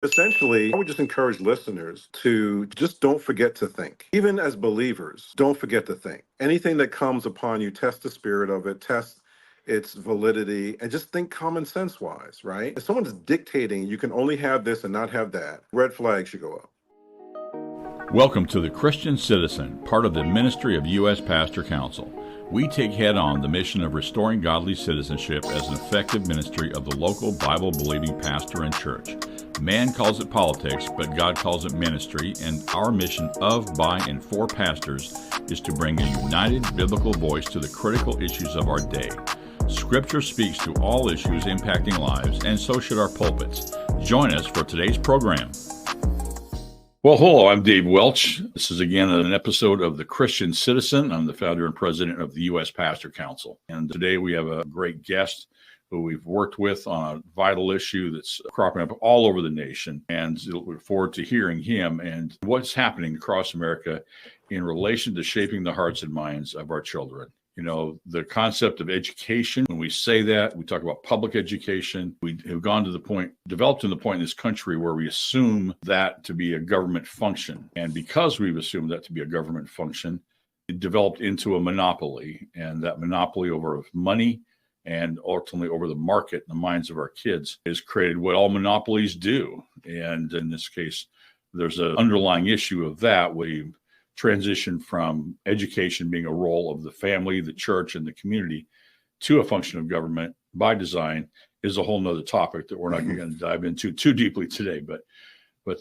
Essentially, I would just encourage listeners to just don't forget to think. Even as believers, don't forget to think. Anything that comes upon you, test the spirit of it, test its validity, and just think common sense wise, right? If someone's dictating you can only have this and not have that, red flags should go up. Welcome to the Christian Citizen, part of the ministry of U.S. Pastor Council. We take head on the mission of restoring godly citizenship as an effective ministry of the local Bible-believing pastor and church. Man calls it politics, but God calls it ministry, and our mission of, by, and for pastors is to bring a united biblical voice to the critical issues of our day. Scripture speaks to all issues impacting lives, and so should our pulpits. Join us for today's program. Well, hello, I'm Dave Welch. This is again an episode of The Christian Citizen. I'm the founder and president of the U.S. Pastor Council. And today we have a great guest who we've worked with on a vital issue that's cropping up all over the nation. And look forward to hearing him and what's happening across America in relation to shaping the hearts and minds of our children. You know, the concept of education, when we say that, we talk about public education. We have gone to the point, developed to the point in this country where we assume that to be a government function. And because we've assumed that to be a government function, it developed into a monopoly. And that monopoly over money and ultimately over the market in the minds of our kids has created what all monopolies do. And in this case, there's an underlying issue of that. We've transition from education being a role of the family, the church, and the community to a function of government by design is a whole nother topic that we're not going to dive into too deeply today. But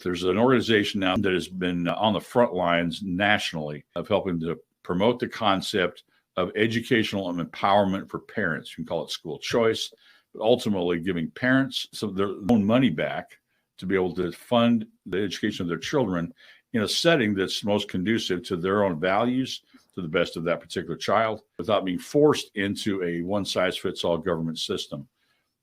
there's an organization now that has been on the front lines nationally of helping to promote the concept of educational empowerment for parents. You can call it school choice, but ultimately giving parents some of their own money back to be able to fund the education of their children in a setting that's most conducive to their own values, to the best of that particular child, without being forced into a one-size-fits-all government system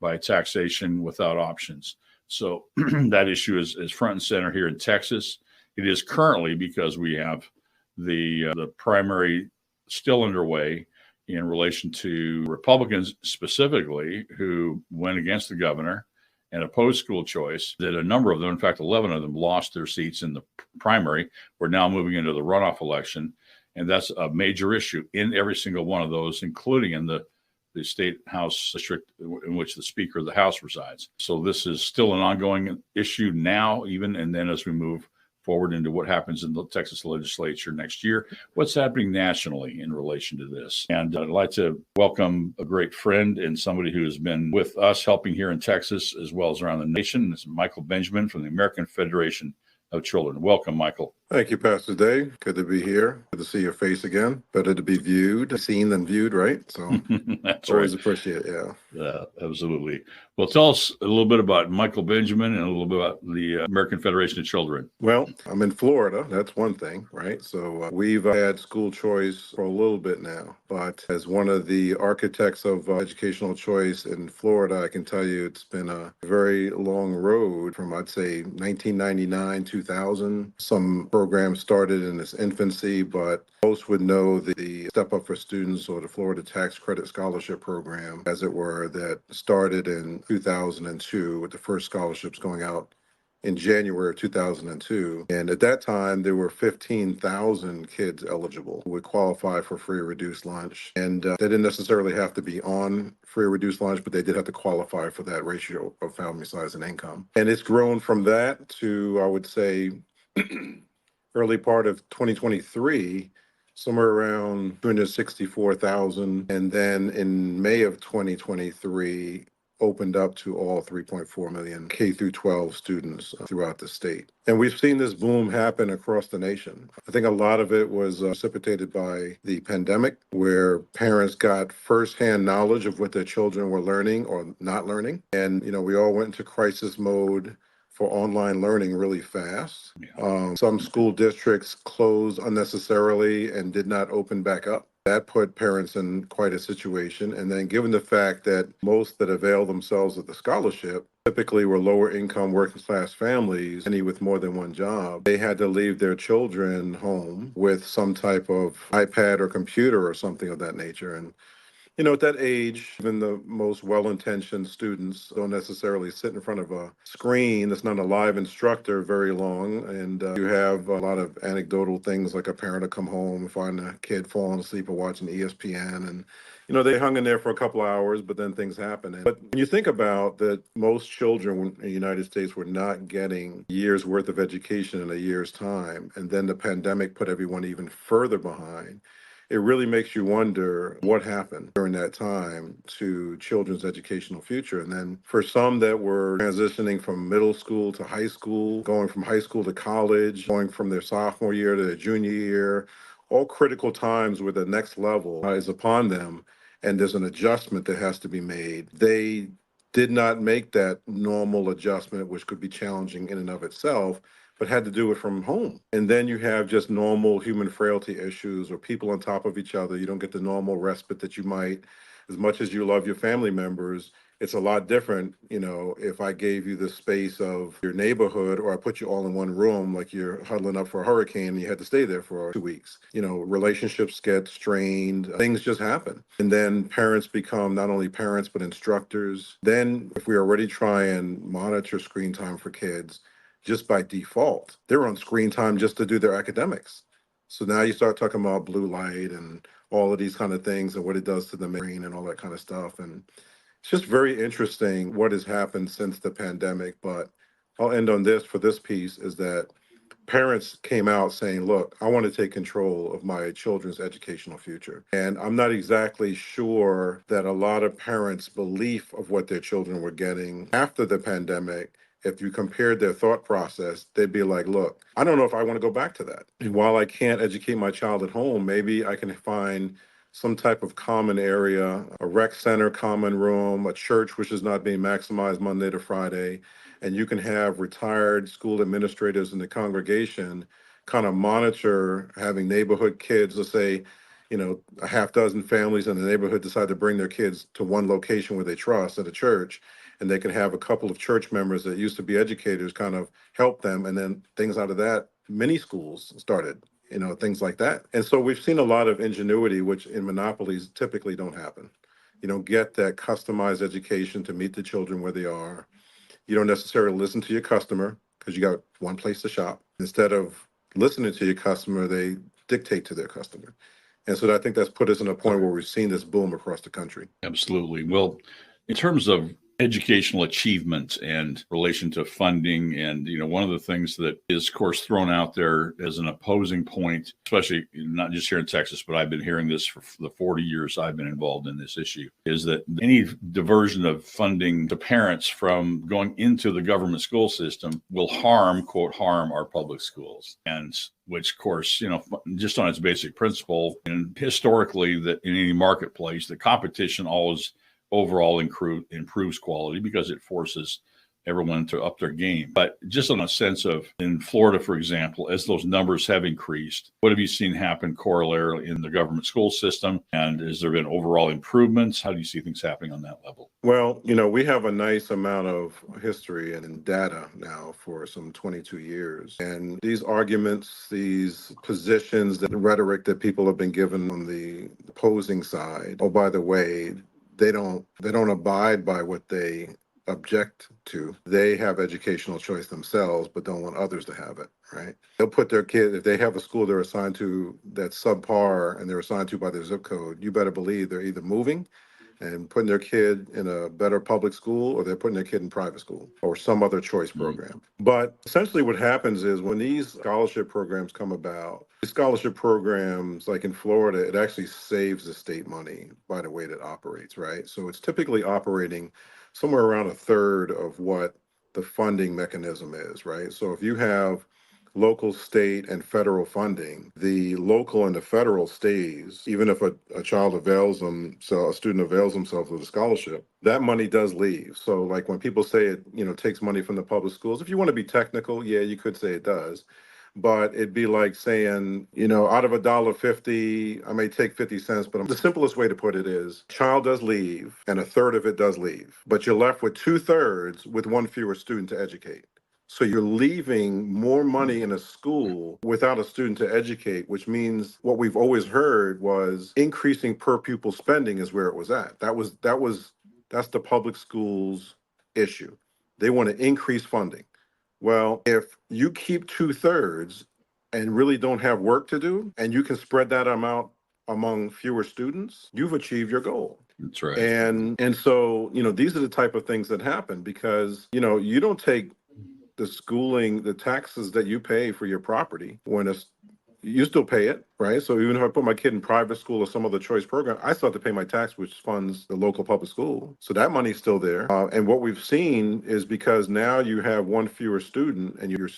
by taxation without options. So that issue is front and center here in Texas. It is currently because we have the primary still underway in relation to Republicans specifically who went against the governor and opposed school choice, that a number of them, in fact, 11 of them lost their seats in the primary. We're now moving into the runoff election. And that's a major issue in every single one of those, including in the state house district in which the Speaker of the House resides. So this is still an ongoing issue now, even, and then as we move forward into what happens in the Texas legislature next year, what's happening nationally in relation to this. And I'd like to welcome a great friend and somebody who has been with us helping here in Texas as well as around the nation. This is Michael Benjamin from the American Federation of Children. Welcome, Michael. Thank you, Pastor Dave. Good to be here. Good to see your face again. Better to be viewed, seen than viewed, right? So that's always right. Appreciate it, yeah. Absolutely. Well, tell us a little bit about Michael Benjamin and a little bit about the American Federation of Children. Well, I'm in Florida. That's one thing, right? So we've had school choice for a little bit now, but as one of the architects of educational choice in Florida, I can tell you it's been a very long road from, I'd say, 1999, 2000. Some programs started in its infancy, but most would know the Step Up for Students or the Florida Tax Credit Scholarship Program, as it were, that started in 2002 with the first scholarships going out in January of 2002. And at that time, there were 15,000 kids eligible who would qualify for free or reduced lunch. And they didn't necessarily have to be on free or reduced lunch, but they did have to qualify for that ratio of family size and income. And it's grown from that to, I would say, early part of 2023, somewhere around 264,000. And then in May of 2023, opened up to all 3.4 million K through 12 students throughout the state. And we've seen this boom happen across the nation. I think a lot of it was precipitated by the pandemic, where parents got firsthand knowledge of what their children were learning or not learning. And, you know, we all went into crisis mode for online learning really fast. Some school districts closed unnecessarily and did not open back up. That put parents in quite a situation. And then given the fact that most that availed themselves of the scholarship typically were lower income working class families, many with more than one job, they had to leave their children home with some type of iPad or computer or something of that nature. And At that age, even the most well-intentioned students don't necessarily sit in front of a screen that's not a live instructor very long. And you have a lot of anecdotal things like a parent will come home and find a kid falling asleep or watching ESPN. And, they hung in there for a couple of hours, but then things happen. But when you think about that, most children in the United States were not getting a year's worth of education in a year's time. And then the pandemic put everyone even further behind. It really makes you wonder what happened during that time to children's educational future. And then for some that were transitioning from middle school to high school, going from high school to college, going from their sophomore year to their junior year, all critical times where the next level is upon them and there's an adjustment that has to be made. They did not make that normal adjustment, which could be challenging in and of itself, but had to do it from home. And then you have just normal human frailty issues or people on top of each other. You don't get the normal respite that you might, as much as you love your family members. It's a lot different, if I gave you the space of your neighborhood or I put you all in one room, like you're huddling up for a hurricane and you had to stay there for 2 weeks. Relationships get strained, things just happen. And then parents become not only parents, but instructors. Then if we already try and monitor screen time for kids, just by default, they're on screen time just to do their academics. So now you start talking about blue light and all of these kind of things and what it does to the brain and all that kind of stuff. And it's just very interesting what has happened since the pandemic. But I'll end on this for this piece is that parents came out saying, look, I want to take control of my children's educational future. And I'm not exactly sure that a lot of parents' belief of what their children were getting after the pandemic, if you compared their thought process, they'd be like, look, I don't know if I want to go back to that. And while I can't educate my child at home, maybe I can find some type of common area, a rec center, common room, a church which is not being maximized Monday to Friday. And you can have retired school administrators in the congregation kind of monitor having neighborhood kids, let's say, a half dozen families in the neighborhood decide to bring their kids to one location where they trust at a church, and they can have a couple of church members that used to be educators kind of help them. And then things out of that, mini schools started, things like that. And so we've seen a lot of ingenuity, which in monopolies typically don't happen. You don't get that customized education to meet the children where they are. You don't necessarily listen to your customer because you got one place to shop. Instead of listening to your customer, they dictate to their customer. And so I think that's put us in a point where we've seen this boom across the country. Absolutely. Well, in terms of educational achievement and relation to funding, and one of the things that is, of course, thrown out there as an opposing point, especially not just here in Texas, but I've been hearing this for the 40 years I've been involved in this issue, is that any diversion of funding to parents from going into the government school system will harm, quote, harm our public schools. And which, of course, just on its basic principle, and historically, that in any marketplace, the competition always overall improves quality because it forces everyone to up their game. But just on a sense of, in Florida, for example, as those numbers have increased, what have you seen happen corollary in the government school system? And has there been overall improvements? How do you see things happening on that level? Well, we have a nice amount of history and data now for some 22 years. And these arguments, these positions, the rhetoric that people have been given on the opposing side, oh, by the way, they don't abide by what they object to. They have educational choice themselves, but don't want others to have it, right? They'll put their kid, if they have a school they're assigned to that's subpar and they're assigned to by their zip code, you better believe they're either moving and putting their kid in a better public school, or they're putting their kid in private school or some other choice program. But essentially what happens is when these scholarship programs come about, these scholarship programs, like in Florida, it actually saves the state money by the way that it operates, right? So it's typically operating somewhere around a third of what the funding mechanism is, right? So if you have local, state, and federal funding, the local and the federal stays, even if a child avails so a student avails himself of a scholarship, that money does leave. So like when people say it, takes money from the public schools, if you want to be technical, yeah, you could say it does. But it'd be like saying, out of $1.50, I may take 50 cents, but the simplest way to put it is child does leave and a third of it does leave, but you're left with 2/3 with one fewer student to educate. So you're leaving more money in a school without a student to educate, which means what we've always heard was increasing per pupil spending is where it was at. That's the public schools issue. They want to increase funding. Well, if you keep 2/3 and really don't have work to do, and you can spread that amount among fewer students, you've achieved your goal. That's right. And so, these are the type of things that happen because, you don't take the schooling, the taxes that you pay for your property you still pay it, right? So even if I put my kid in private school or some other choice program, I still have to pay my tax, which funds the local public school. So that money's still there. And what we've seen is because now you have one fewer student and you're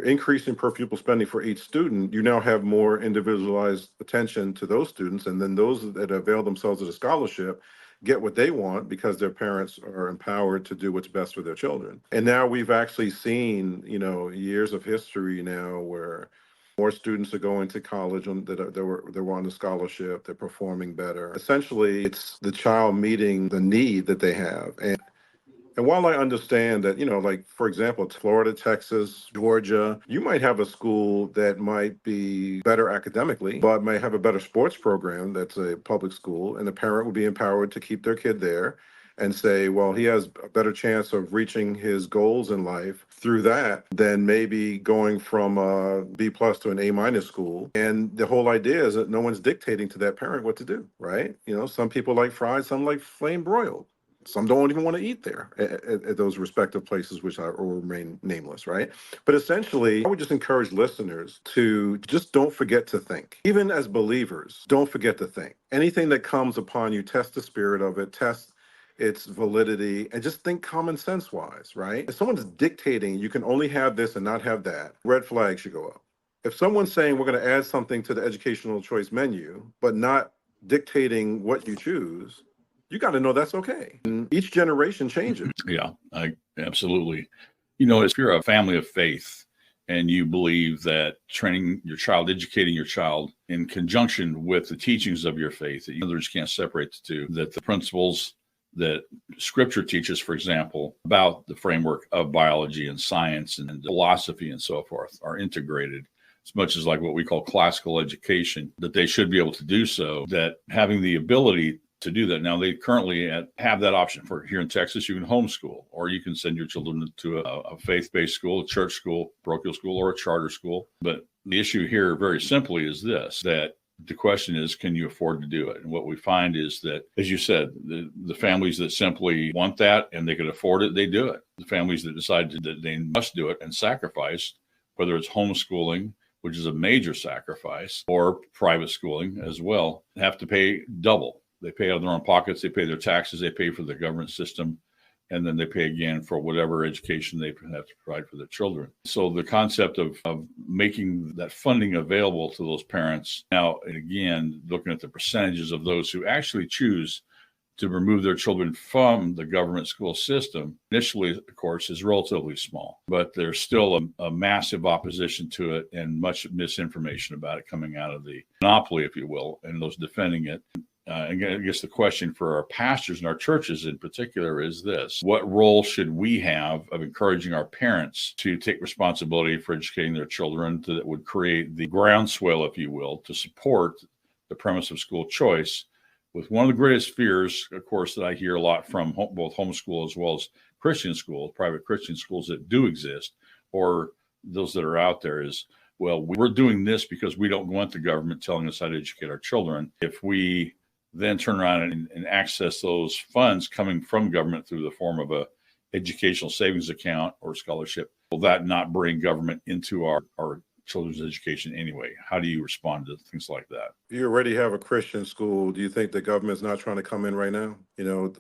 increasing per pupil spending for each student, you now have more individualized attention to those students. And then those that avail themselves of the scholarship get what they want because their parents are empowered to do what's best for their children. And now we've actually seen, years of history now where more students are going to college that were on the scholarship. They're performing better. Essentially, it's the child meeting the need that they have. And while I understand that, like, for example, Florida, Texas, Georgia, you might have a school that might be better academically, but might have a better sports program that's a public school, and the parent would be empowered to keep their kid there and say, well, he has a better chance of reaching his goals in life through that than maybe going from a B+ to an A- school. And the whole idea is that no one's dictating to that parent what to do, right? Some people like fried, some like flame broiled. Some don't even want to eat there at those respective places, which will remain nameless, right? But essentially, I would just encourage listeners to just don't forget to think. Even as believers, don't forget to think. Anything that comes upon you, test the spirit of it, test its validity, and just think common sense wise, right? If someone's dictating you can only have this and not have that, red flags should go up. If someone's saying we're going to add something to the educational choice menu, but not dictating what you choose, you got to know that's okay. And each generation changes. Yeah, absolutely. If you're a family of faith and you believe that training your child, educating your child in conjunction with the teachings of your faith, that others can't separate the two, that the principles that Scripture teaches, for example, about the framework of biology and science and philosophy and so forth are integrated as much as like what we call classical education, that they should be able to do so, that having the ability to do that. Now, they currently have that option. For here in Texas, you can homeschool, or you can send your children to a faith-based school, a church school, parochial school, or a charter school. But the issue here, very simply, is this, that the question is, can you afford to do it? And what we find is that, as you said, the families that simply want that and they can afford it, they do it. The families that decide that they must do it and sacrifice, whether it's homeschooling, which is a major sacrifice, or private schooling as well, have to pay double. They pay out of their own pockets, they pay their taxes, they pay for the government system, and then they pay again for whatever education they have to provide for their children. So the concept of making that funding available to those parents now, and again, looking at the percentages of those who actually choose to remove their children from the government school system, initially, of course, is relatively small. But there's still a massive opposition to it and much misinformation about it coming out of the monopoly, if you will, and those defending it. And I guess the question for our pastors and our churches in particular is this: what role should we have of encouraging our parents to take responsibility for educating their children that would create the groundswell, if you will, to support the premise of school choice? With one of the greatest fears, of course, that I hear a lot from both homeschool as well as Christian schools, private Christian schools that do exist, or those that are out there, is, well, we're doing this because we don't want the government telling us how to educate our children. If we then turn around and access those funds coming from government through the form of a educational savings account or scholarship, will that not bring government into our children's education anyway? How do you respond to things like that? You already have a Christian school. Do you think the government's not trying to come in right now?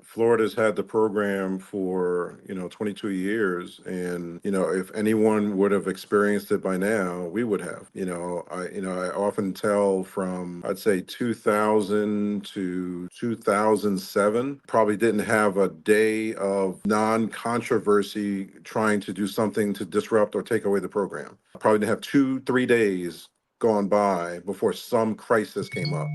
Florida's had the program for, 22 years. And, if anyone would have experienced it by now, we would have. I often tell from, I'd say 2000 to 2007, probably didn't have a day of non-controversy trying to do something to disrupt or take away the program. Probably didn't have 2-3 days gone by before some crisis came up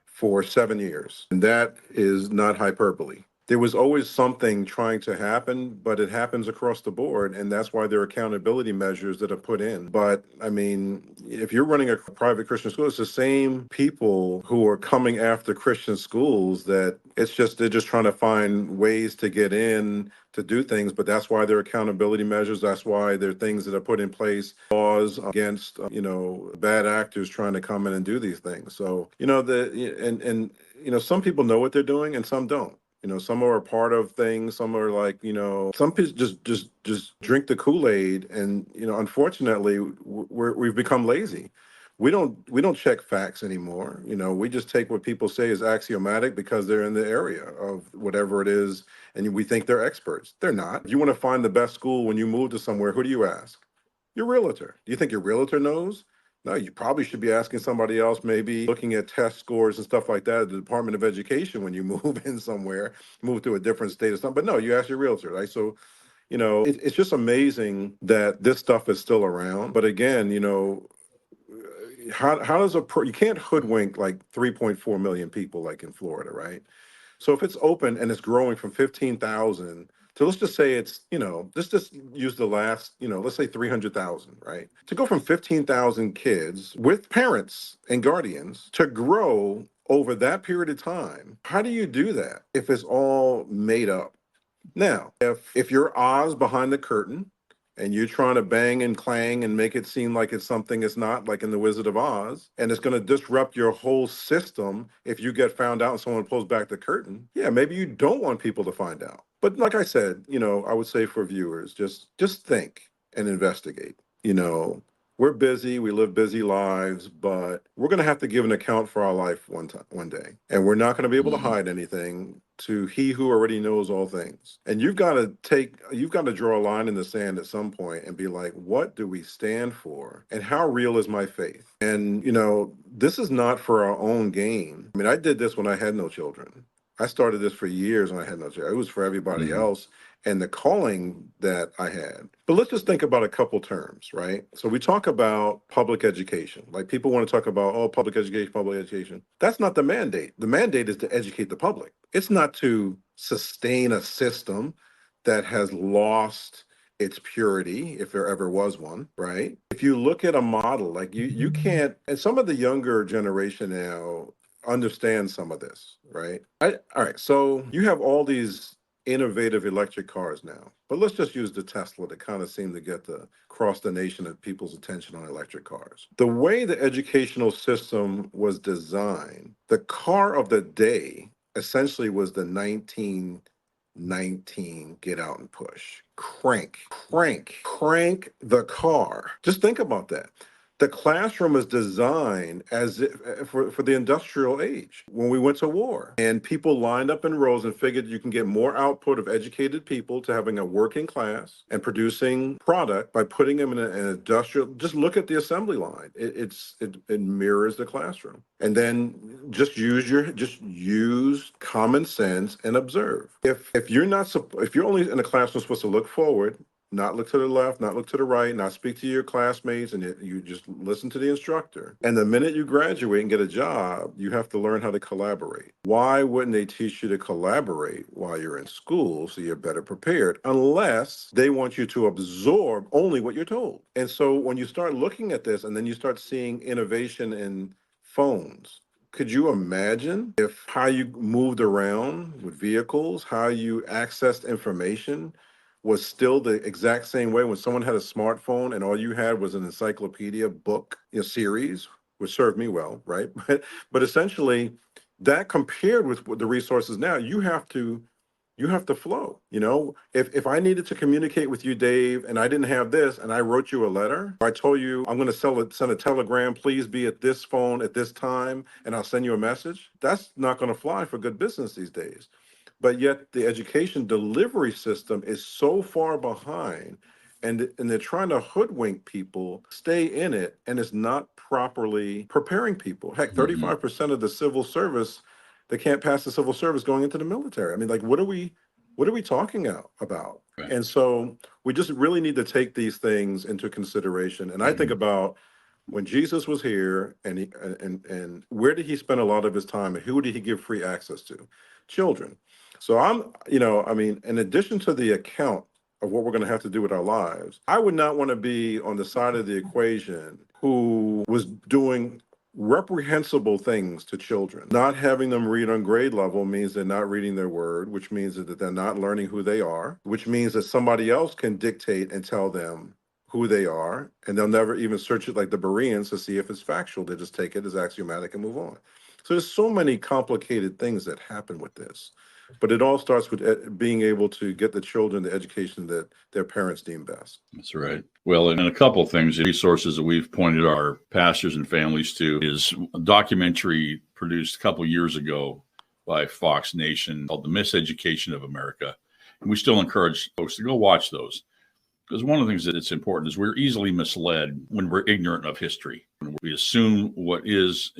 for 7 years. And that is not hyperbole. there was always something trying to happen, but it happens across the board. And that's why there are accountability measures that are put in. But I mean, if you're running a private Christian school, it's the same people who are coming after Christian schools that they're just trying to find ways to get in to do things. But that's why there are accountability measures. That's why there are things that are put in place, laws against, bad actors trying to come in and do these things. So, some people know what they're doing and some don't. Some are a part of things. Some are like, some people just drink the Kool-Aid, and unfortunately, we've become lazy. We don't check facts anymore. We just take what people say as axiomatic because they're in the area of whatever it is, and we think they're experts. They're not. If you want to find the best school when you move to somewhere, who do you ask? Your realtor. Do you think your realtor knows? No, you probably should be asking somebody else, maybe looking at test scores and stuff like that at the Department of Education when you move in somewhere, move to a different state or something. But no, you ask your realtor, right? So, it's just amazing that this stuff is still around. But again, how does you can't hoodwink like 3.4 million people like in Florida, right? So if it's open and it's growing from 15,000 to, let's just say it's, let's just use the last, let's say 300,000, right? To go from 15,000 kids with parents and guardians to grow over that period of time, how do you do that if it's all made up? Now, if you're Oz behind the curtain and you're trying to bang and clang and make it seem like it's something it's not, like in The Wizard of Oz, and it's going to disrupt your whole system if you get found out and someone pulls back the curtain, yeah, maybe you don't want people to find out. But like I said, I would say for viewers, just think and investigate. We're busy, we live busy lives, but we're going to have to give an account for our life one day. And we're not going to be able to hide anything to he who already knows all things. And you've got to draw a line in the sand at some point and be like, what do we stand for? And how real is my faith? And, this is not for our own gain. I mean, I did this when I had no children. I started this for years when I had no children. It was for everybody else and the calling that I had. But let's just think about a couple terms, right? So we talk about public education. Like people want to talk about, oh, public education, public education. That's not the mandate. The mandate is to educate the public. It's not to sustain a system that has lost its purity, if there ever was one, right? If you look at a model, like you can't, and some of the younger generation now understand some of this, right? All right, so you have all these innovative electric cars now, but let's just use the Tesla to kind of seem to get across the nation of people's attention on electric cars. The way the educational system was designed, the car of the day essentially was the 1919 get out and push. Crank the car. Just think about that. The classroom is designed as for the industrial age when we went to war, and people lined up in rows and figured you can get more output of educated people to having a working class and producing product by putting them in an industrial. Just look at the assembly line. It mirrors the classroom, and then just use common sense and observe. If you're only in a classroom supposed to look forward, not look to the left, not look to the right, not speak to your classmates, and you just listen to the instructor. And the minute you graduate and get a job, you have to learn how to collaborate. Why wouldn't they teach you to collaborate while you're in school so you're better prepared? Unless they want you to absorb only what you're told. And so when you start looking at this and then you start seeing innovation in phones, could you imagine if how you moved around with vehicles, how you accessed information was still the exact same way when someone had a smartphone and all you had was an encyclopedia book, series, which served me well, right? But essentially, that compared with the resources now, you have to flow. If I needed to communicate with you, Dave, and I didn't have this, and I wrote you a letter, I told you I'm going to send a telegram, please be at this phone at this time, and I'll send you a message. That's not going to fly for good business these days. But yet the education delivery system is so far behind, and they're trying to hoodwink people, stay in it, and it's not properly preparing people. Heck, 35% of the civil service, they can't pass the civil service going into the military. I mean, like, what are we talking about? Right. And so we just really need to take these things into consideration. And I think about when Jesus was here, and where did he spend a lot of his time, and who did he give free access to? Children. So in addition to the account of what we're going to have to do with our lives, I would not want to be on the side of the equation who was doing reprehensible things to children. Not having them read on grade level means they're not reading their word, which means that they're not learning who they are, which means that somebody else can dictate and tell them who they are, and they'll never even search it like the Bereans to see if it's factual. They just take it as axiomatic and move on. So there's so many complicated things that happen with this. But it all starts with being able to get the children the education that their parents deem best. That's right. Well, and a couple of things, resources that we've pointed our pastors and families to is a documentary produced a couple of years ago by Fox Nation called The Miseducation of America. And we still encourage folks to go watch those. Because one of the things that it's important is we're easily misled when we're ignorant of history. When we assume what is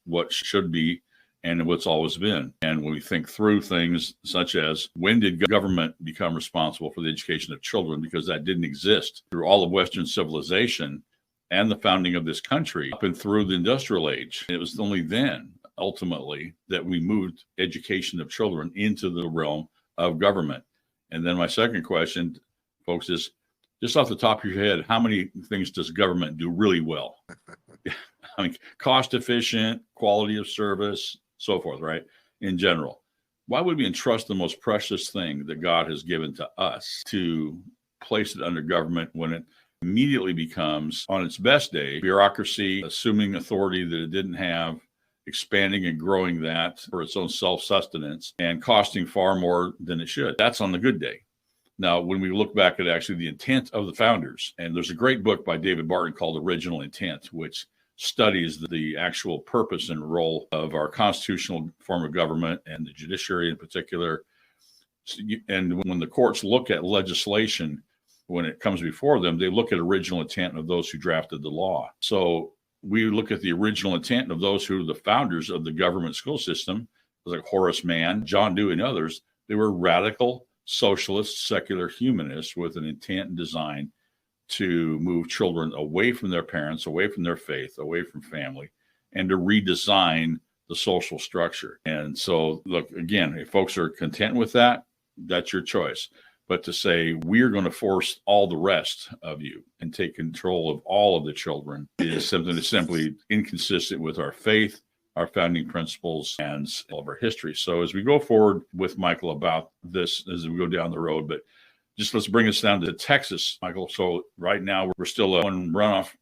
what should be and what's always been. And when we think through things such as, when did government become responsible for the education of children? Because that didn't exist through all of Western civilization and the founding of this country up and through the industrial age. It was only then, ultimately, that we moved education of children into the realm of government. And then my second question, folks, is just off the top of your head, how many things does government do really well? I mean, cost efficient, quality of service, so forth, right? In general, why would we entrust the most precious thing that God has given to us to place it under government when it immediately becomes, on its best day, bureaucracy, assuming authority that it didn't have, expanding and growing that for its own self-sustenance, and costing far more than it should? That's on the good day. Now, when we look back at actually the intent of the founders, and there's a great book by David Barton called Original Intent, which studies the actual purpose and role of our constitutional form of government and the judiciary in particular. And when the courts look at legislation, when it comes before them, they look at original intent of those who drafted the law. So we look at the original intent of those who are the founders of the government school system, like Horace Mann, John Dewey, and others. They were radical socialist, secular humanists with an intent and design to move children away from their parents, away from their faith, away from family, and to redesign the social structure. And so, look, again, if folks are content with that, that's your choice. But to say we're going to force all the rest of you and take control of all of the children is something that's simply inconsistent with our faith, our founding principles, and all of our history. So as we go forward with Michael about this, as we go down the road, but just let's bring us down to Texas, Michael. So right now we're still one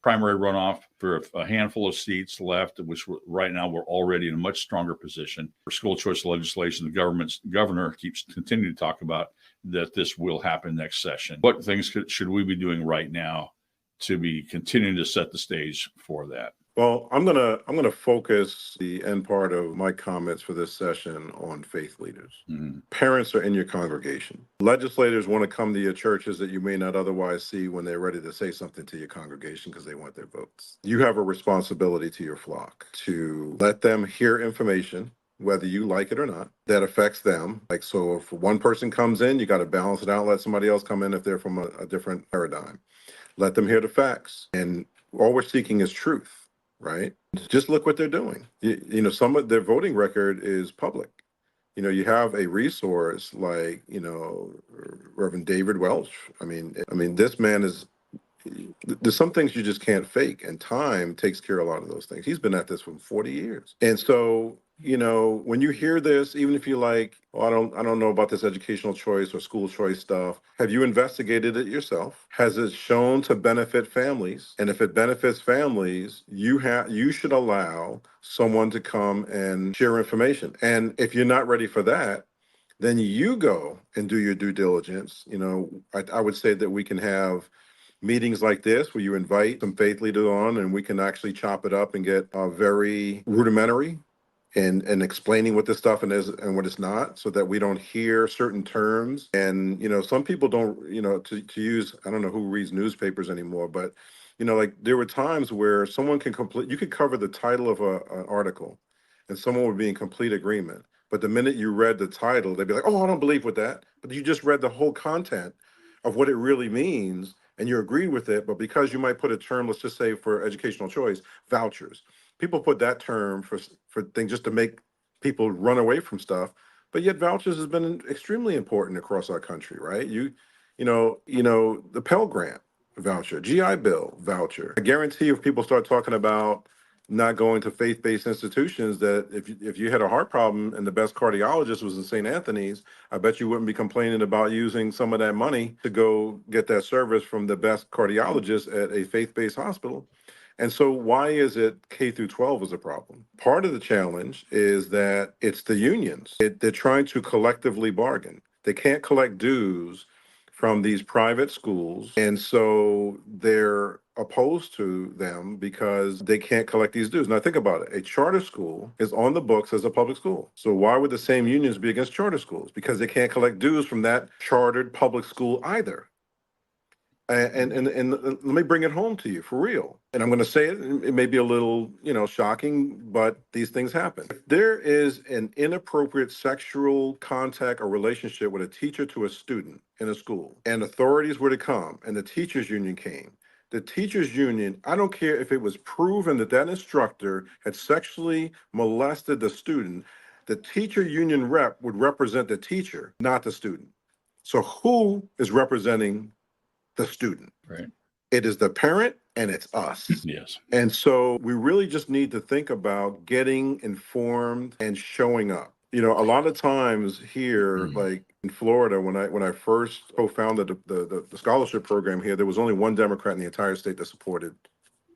primary runoff for a handful of seats left, which right now we're already in a much stronger position. For school choice legislation, the governor keeps continuing to talk about that this will happen next session. What things should we be doing right now to be continuing to set the stage for that? Well, I'm gonna focus the end part of my comments for this session on faith leaders. Mm-hmm. Parents are in your congregation. Legislators want to come to your churches that you may not otherwise see when they're ready to say something to your congregation because they want their votes. You have a responsibility to your flock to let them hear information, whether you like it or not, that affects them. Like, so if one person comes in, you got to balance it out, let somebody else come in if they're from a different paradigm. Let them hear the facts. And all we're seeking is truth. Right? Just look what they're doing. You know, some of their voting record is public. You know, you have a resource like, Reverend David Welch. I mean, this man is, there's some things you just can't fake, and time takes care of a lot of those things. He's been at this for 40 years. And so, when you hear this, even if you're like, oh, I don't know about this educational choice or school choice stuff, have you investigated it yourself? Has it shown to benefit families? And if it benefits families, you should allow someone to come and share information. And if you're not ready for that, then you go and do your due diligence. I would say that we can have meetings like this where you invite some faith leaders on and we can actually chop it up and get very rudimentary and explaining what this stuff is and what it's not, so that we don't hear certain terms. And some people don't, to use, I don't know who reads newspapers anymore, but like there were times where someone you could cover the title of an article and someone would be in complete agreement, but the minute you read the title, they'd be like, oh, I don't believe with that. But you just read the whole content of what it really means and you agree with it. But because you might put a term, let's just say for educational choice, vouchers. People put that term for things just to make people run away from stuff. but yet vouchers has been extremely important across our country, right? The Pell Grant voucher, GI Bill voucher. I guarantee if people start talking about not going to faith-based institutions, that if you had a heart problem and the best cardiologist was in St. Anthony's, I bet you wouldn't be complaining about using some of that money to go get that service from the best cardiologist at a faith-based hospital. And so why is it K through 12 is a problem? Part of the challenge is that it's the unions. They're trying to collectively bargain. They can't collect dues from these private schools. And so they're opposed to them because they can't collect these dues. Now think about it. A charter school is on the books as a public school. So why would the same unions be against charter schools? Because they can't collect dues from that chartered public school either. And let me bring it home to you for real. And I'm going to say it, it may be a little, shocking, but these things happen. If there is an inappropriate sexual contact or relationship with a teacher to a student in a school, and authorities were to come, and the teachers union came, the teachers union, I don't care if it was proven that that instructor had sexually molested the student, the teacher union rep would represent the teacher, not the student. So who is representing the student? Right. It is the parent and it's us. Yes. And so we really just need to think about getting informed and showing up. A lot of times here, like in Florida, when I first co-founded the scholarship program here, there was only one Democrat in the entire state that supported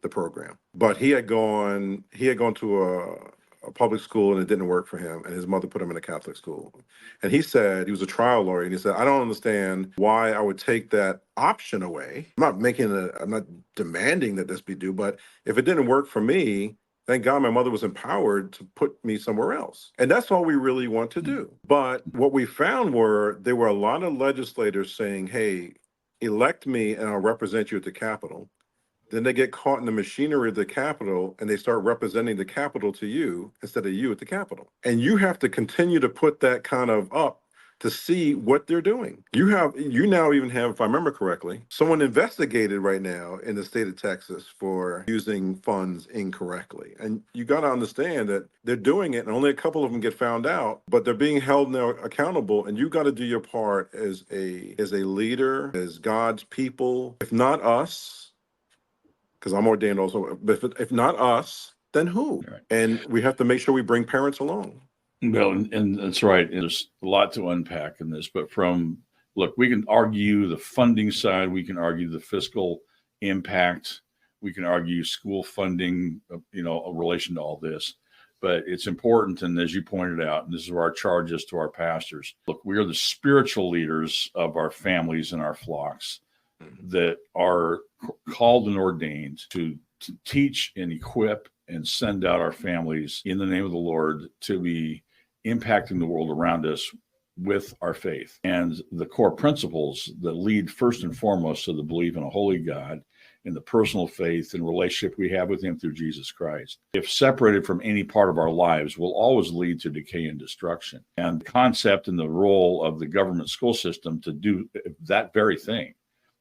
the program. But he had gone to a public school and it didn't work for him, and his mother put him in a Catholic school. And he said, he was a trial lawyer, and he said, I don't understand why I would take that option away. I'm not demanding that this be due, but if it didn't work for me, thank God my mother was empowered to put me somewhere else. And that's all we really want to do. But what we found there were a lot of legislators saying, hey, elect me and I'll represent you at the Capitol. Then they get caught in the machinery of the Capitol and they start representing the Capitol to you instead of you at the Capitol. And you have to continue to put that kind of up to see what they're doing. You now even have, if I remember correctly, someone investigated right now in the state of Texas for using funds incorrectly. And you got to understand that they're doing it and only a couple of them get found out, but they're being held now accountable. And you got to do your part as a leader, as God's people. If not us, because I'm ordained also, but if not us, then who? Right. And we have to make sure we bring parents along. Well, and that's right. There's a lot to unpack in this, but we can argue the funding side, we can argue the fiscal impact, we can argue school funding, in relation to all this. But it's important, and as you pointed out, and this is where our charge is to our pastors. Look, we are the spiritual leaders of our families and our flocks that are called and ordained to teach and equip and send out our families in the name of the Lord to be impacting the world around us with our faith. And the core principles that lead first and foremost to the belief in a holy God and the personal faith and relationship we have with him through Jesus Christ, if separated from any part of our lives, will always lead to decay and destruction. And the concept and the role of the government school system to do that very thing,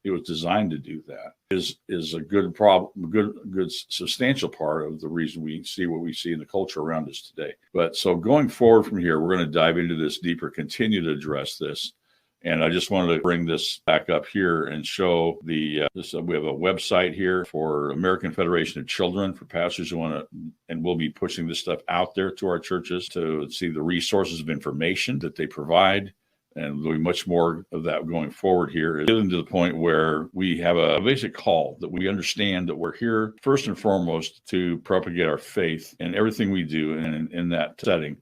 it was designed to do that, is a good problem, good substantial part of the reason we see what we see in the culture around us today. But so going forward from here, we're going to dive into this deeper, continue to address this. And I just wanted to bring this back up here and show we have a website here for American Federation of Children for pastors who want to, and we'll be pushing this stuff out there to our churches to see the resources of information that they provide. And there'll be much more of that going forward here, getting to the point where we have a basic call that we understand that we're here first and foremost to propagate our faith in everything we do in that setting.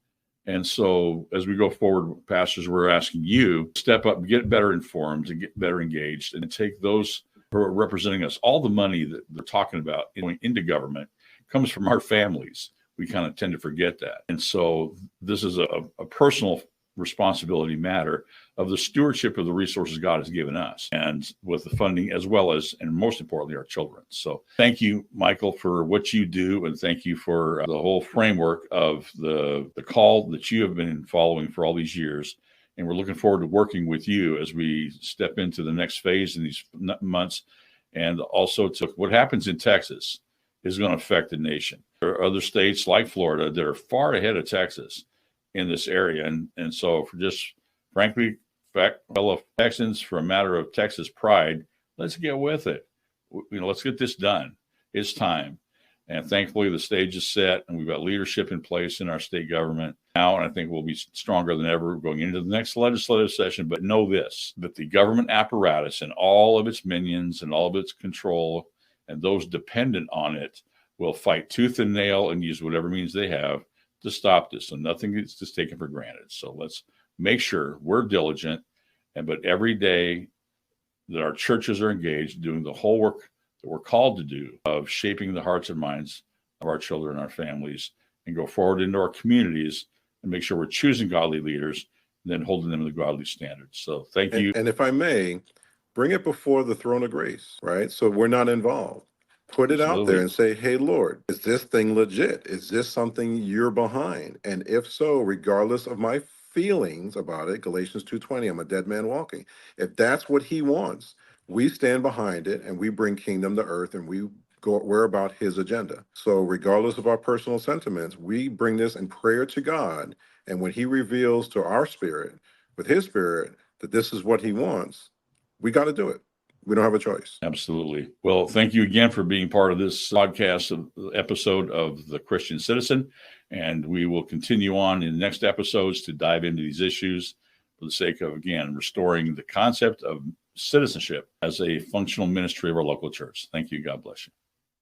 And so as we go forward, pastors, we're asking you to step up, get better informed, and get better engaged, and take those who are representing us. All the money that they're talking about going into government comes from our families. We kind of tend to forget that. And so this is a personal responsibility matter of the stewardship of the resources God has given us, and with the funding as well as, and most importantly, our children. So thank you, Michael, for what you do, and thank you for the whole framework of the call that you have been following for all these years. And we're looking forward to working with you as we step into the next phase in these months. And also to what happens in Texas is going to affect the nation. There are other states like Florida that are far ahead of Texas in this area. And so for just, frankly, fellow Texans, for a matter of Texas pride, let's get with it. Let's get this done. It's time. And thankfully, the stage is set, and we've got leadership in place in our state government now, and I think we'll be stronger than ever going into the next legislative session. But know this, that the government apparatus and all of its minions and all of its control and those dependent on it will fight tooth and nail and use whatever means they have to stop this. So nothing is just taken for granted. So let's make sure we're diligent, but every day that our churches are engaged doing the whole work that we're called to do of shaping the hearts and minds of our children, our families, and go forward into our communities and make sure we're choosing godly leaders and then holding them to the godly standards. So thank you. And if I may, bring it before the throne of grace, right? So we're not involved. Put it out there and say, hey, Lord, is this thing legit? Is this something you're behind? And if so, regardless of my feelings about it, Galatians 2:20, I'm a dead man walking. If that's what he wants, we stand behind it and we bring kingdom to earth and we're about his agenda. So regardless of our personal sentiments, we bring this in prayer to God. And when he reveals to our spirit, with his spirit, that this is what he wants, we got to do it. We don't have a choice. Absolutely. Well, thank you again for being part of this podcast episode of The Christian Citizen. And we will continue on in the next episodes to dive into these issues for the sake of, again, restoring the concept of citizenship as a functional ministry of our local church. Thank you. God bless you.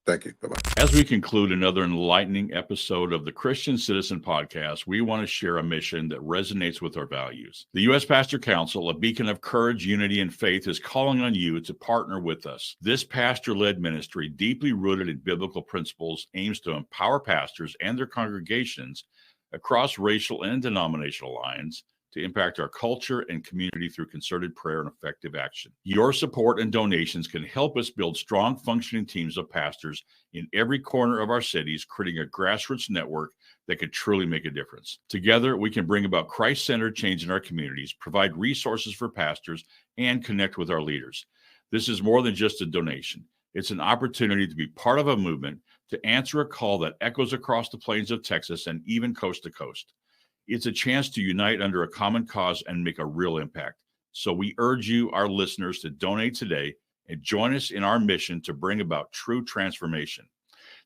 Thank you. Bye-bye. As we conclude another enlightening episode of the Christian Citizen Podcast, we want to share a mission that resonates with our values. The U.S. Pastor Council, a beacon of courage, unity, and faith, is calling on you to partner with us. This pastor-led ministry, deeply rooted in biblical principles, aims to empower pastors and their congregations across racial and denominational lines to impact our culture and community through concerted prayer and effective action. Your support and donations can help us build strong, functioning teams of pastors in every corner of our cities, creating a grassroots network that could truly make a difference. Together, we can bring about Christ-centered change in our communities, provide resources for pastors, and connect with our leaders. This is more than just a donation. It's an opportunity to be part of a movement to answer a call that echoes across the plains of Texas and even coast to coast. It's a chance to unite under a common cause and make a real impact. So we urge you, our listeners, to donate today and join us in our mission to bring about true transformation.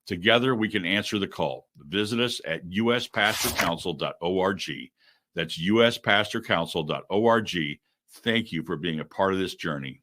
Together, we can answer the call. Visit us at uspastorcouncil.org. That's uspastorcouncil.org. Thank you for being a part of this journey.